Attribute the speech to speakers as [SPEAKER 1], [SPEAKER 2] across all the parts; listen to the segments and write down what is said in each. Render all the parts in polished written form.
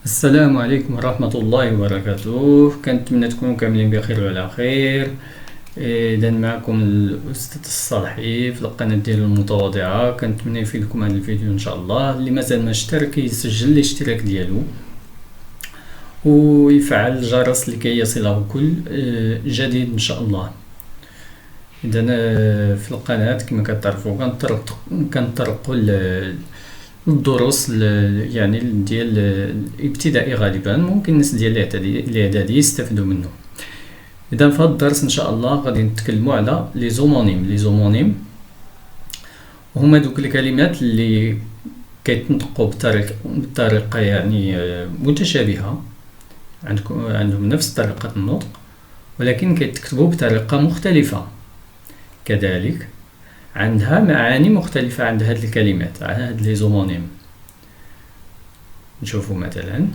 [SPEAKER 1] السلام عليكم ورحمة الله وبركاته. كنتمنى تكونوا كاملين بخير وعلى خير. إذا معكم الأستاذ الصالحي في القناة ديال المتواضعة. كنتمنى يفيدكم هذا الفيديو إن شاء الله. اللي مازال ما اشترك يسجل الاشتراك ديالو ويفعل الجرس لكي يصله كل جديد إن شاء الله. إذا في القناة كما كتعرفوا كنطرقوا الدروس يعني ديال الابتدائي غالبا، ممكن الناس ديال الاعدادي يستافدوا منه. اذا في هذا الدرس ان شاء الله غادي نتكلموا على لي زومونيم هما دوك الكلمات اللي كيتنطقوا بطريقه يعني متشابهه، عندهم نفس طريقه النطق ولكن كيتكتبوا بطريقه مختلفه، كذلك عندها معاني مختلفة عند هاد الكلمات، على هاد لي زومونيم. نشوفوا مثلا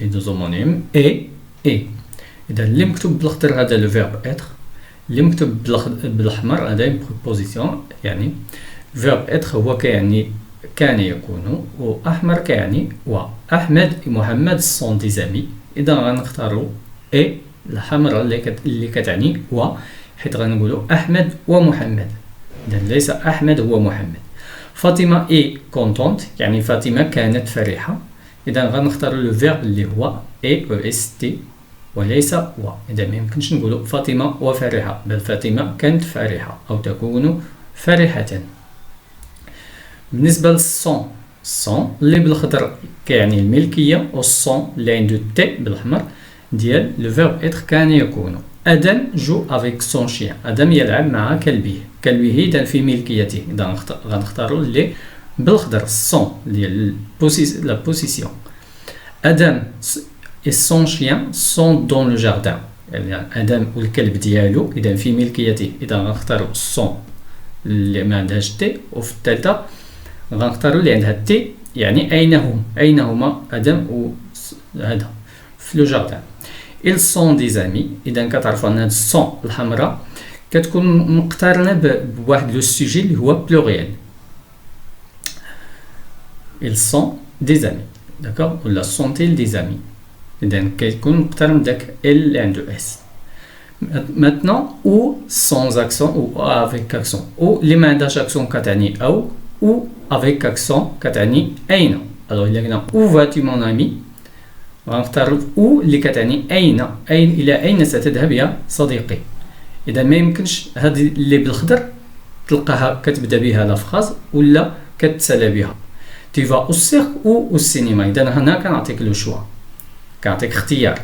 [SPEAKER 1] لي زومونيم اي. اذا اللي مكتوب بالاخضر هذا لو فيرب اتر، اللي مكتوب بالاحمر هذا اون بروبوزيسيون، يعني فيرب اتر هو كيعني كان يكون، واحمر كيعني و. احمد ومحمد سون دي زامي. اذا غنختاروا اي الحمراء اللي كتعني و، حيت غنقولوا احمد ومحمد. اذا ليس احمد هو محمد. فاطمه اي كونتونت، يعني فاطمه كانت فرحه. اذا غنختاروا لو فيرب اللي هو اي او اس تي وليس و. اذا ما يمكنش نقولوا فاطمه وفرحه، بل فاطمه كانت فرحه او تكون فرحه. بالنسبه للصون، الصون اللي بالخضر كيعني الملكيه، والصون اللي عنده تي بالاحمر ديال لو فيرب اتر كان يكون. ادم جو افيك سون شيان، ادم يلعب مع كلبه. اذا في ملكيته. اذا غنختاروا اللي بالخضر الصون ديال لا بوسيسيون. ادم et son chien sont dans le jardin، يعني ادم والكلب ديالو اذا في ملكيته. اذا غنختاروا الصون اللي ما عندهاش تي، وفي الثالثه غنختاروا اللي عندها تي، يعني اين هما ادم وهذا في لو جاردان. ils sont des amis. اذا كتعرفوا ان هاد الصون الحمراء كتكون مقترنه بواحد لو سوجي اللي هو بلوريال. ils sont des amis، داكوغ، ولا sont-ils des amis. اذا كيكون مقترن بداك ال اللي عنده اس. maintenant ou sans accent ou avec accent. ou اللي ما عندهاش accent كتعني او avec accent كتعني اين. alors الا قلنا où vas-tu mon ami، غنختار او اللي كتعني اين الى اين ستذهب يا صديقي. اذا ما يمكنش هذه اللي بالخضر تلقاها كتبدا بها لا فراز ولا كتسالى بها. tu vas au cirque ou au cinéma. اذا هنا كنعطيك لو شوا، كنعطيك اختيار.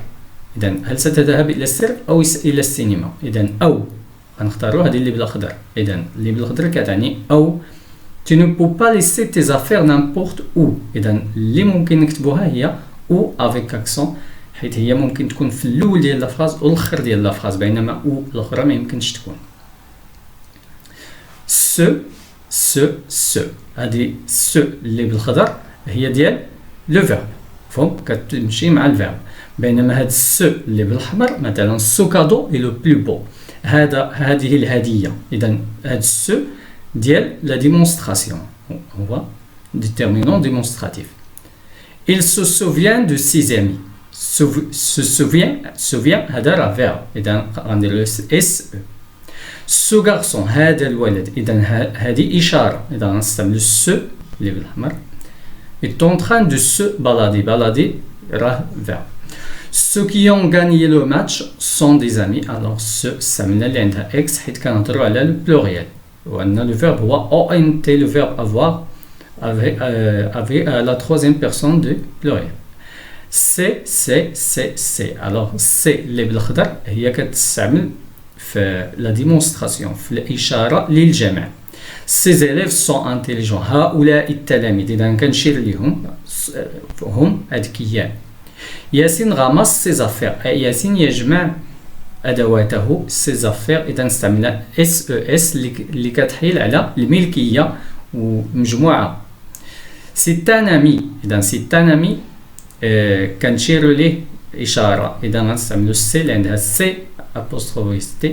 [SPEAKER 1] اذا هل ستذهب الى السيرك او الى السينما. اذا او غنختاروا هذه اللي بالاخضر. اذا اللي بالاخضر كتعني او. tu ne peux pas laisser tes affaires n'importe où. اذا اللي ممكن نكتبوها هي او افيك اكسون، حيت هي ممكن تكون في الاول ديال لافراز والاخر ديال لافراز، بينما او الاخرى ما يمكنش تكون. سو هذه سو اللي بالخضر هي ديال لو فيرب، فهم كتمشي مع الفيرب. بينما هاد السو اللي بالاحمر مثلا سو كادو اي لو بلو بو، هذه الهديه. اذا هاد السو ديال لا ديمونستراسيون هو ديتيرمينون ديمونستراتيف. il se souvient de ses amis. souvient هذا راه فيرب، اذا غندير له اس او. سو غارسون هذا الولد، اذا هذه اشاره. اذا غنستعملوا سو اللي بالاحمر. est en train de se balader. balader راه فيرب. ceux qui ont gagné le match sont des amis. alors ce استعملنا اللي عندها اكس حيت كنهضروا على البلوريال، وعندنا لو فيرب هو ont. لو فيرب avoir avec la troisième personne de pluriel. c'est. alors c'est اللي بالخضر هي كتستعمل في لا ديمونستراسيون، في الاشاره للجمع. ces élèves sont intelligents. هؤلاء التلاميذ. اذا كنشير ليهم هم اذكياء. ياسين غمس سي زافير، ياسين يجمع ادواته. سي زافير اذا استعملنا اس او اس اللي كتحيل على الملكيه ومجموعه. سي ان امي. اذا سي ان امي كنشيروا ليه اشاره. اذا غنستعملوا سي اللي عندها سي apostrophe t.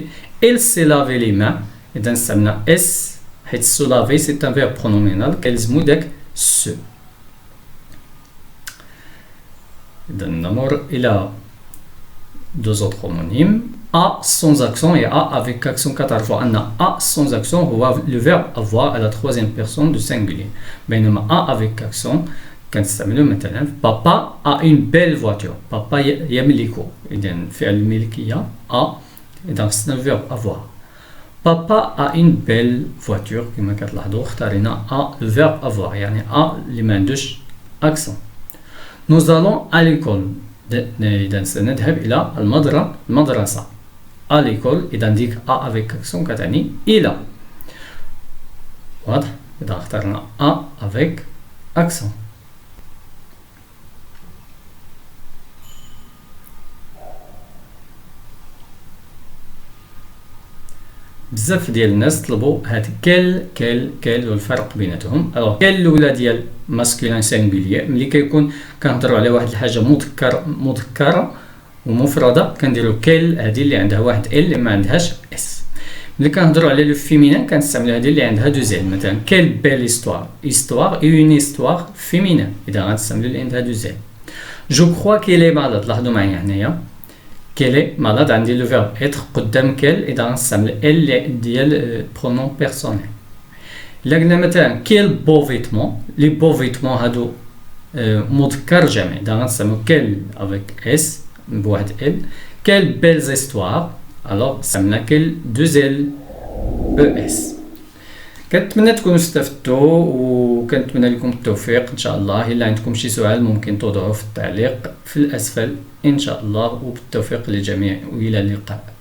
[SPEAKER 1] il s'est lavé les mains. اذا استعملنا اس حيت سو لافي سي ان فيرب برونومينال كيلزمو داك ce. إذا نمر إلى deux autres homonymes. A sans accent et A avec accent. كتعرفوا أن A sans accent هو le verbe avoir à la troisième personne du singulier. بينما A avec accent كنستعملو مثلا Papa a une belle voiture. Papa يملك. إذا فعل الملكية A. إذا خصنا le verbe avoir. Papa a une belle voiture. كما كتلاحظوا اختارينا A le verbe avoir يعني A اللي ما عندوش accent. Nous allons à l'école. إذا سنذهب إلى المدرسة. à l'école إذا نديك A avec accent كتعني إلى. واضح؟ إذا اخترنا A avec accent. بزاف ديال الناس طلبوا هاد كيل والفرق بيناتهم. الوغ كيل الاولى ديال ماسكولين سينغوليير ملي كيكون كنهضروا على واحد الحاجه مذكره ومفرده كنديروا كيل هذه اللي عندها واحد ال اللي ما عندهاش اس. ملي كنهضروا على لو فيمينين كنستعملوا هذه اللي عندها دو زيل. مثلا كيل بيل استوار اي اون استوار فيمينين اذا غنستعملوا اللي عندها دو زيل. جو كخوا كيلي مالاد. لاحظوا معايا هنايا كيلي مالاد عندي لو فيرب اتر قدام كيل اذا غنستعمل ال ديال برونون بيرسونيل. الا قلنا مثلا كيل بو فيتمون لي بو فيتمون هادو مذكر جمع اذا غنستعملو كيل افيك اس بواحد ال. كيل بيلز استوار الوغ استعملنا كيل دو زيل او اس. كنتمنى تكونوا استفدتوا وكنتمنى لكم التوفيق ان شاء الله. الا عندكم شي سؤال ممكن توضعوه في التعليق في الاسفل ان شاء الله. وبالتوفيق للجميع والى اللقاء.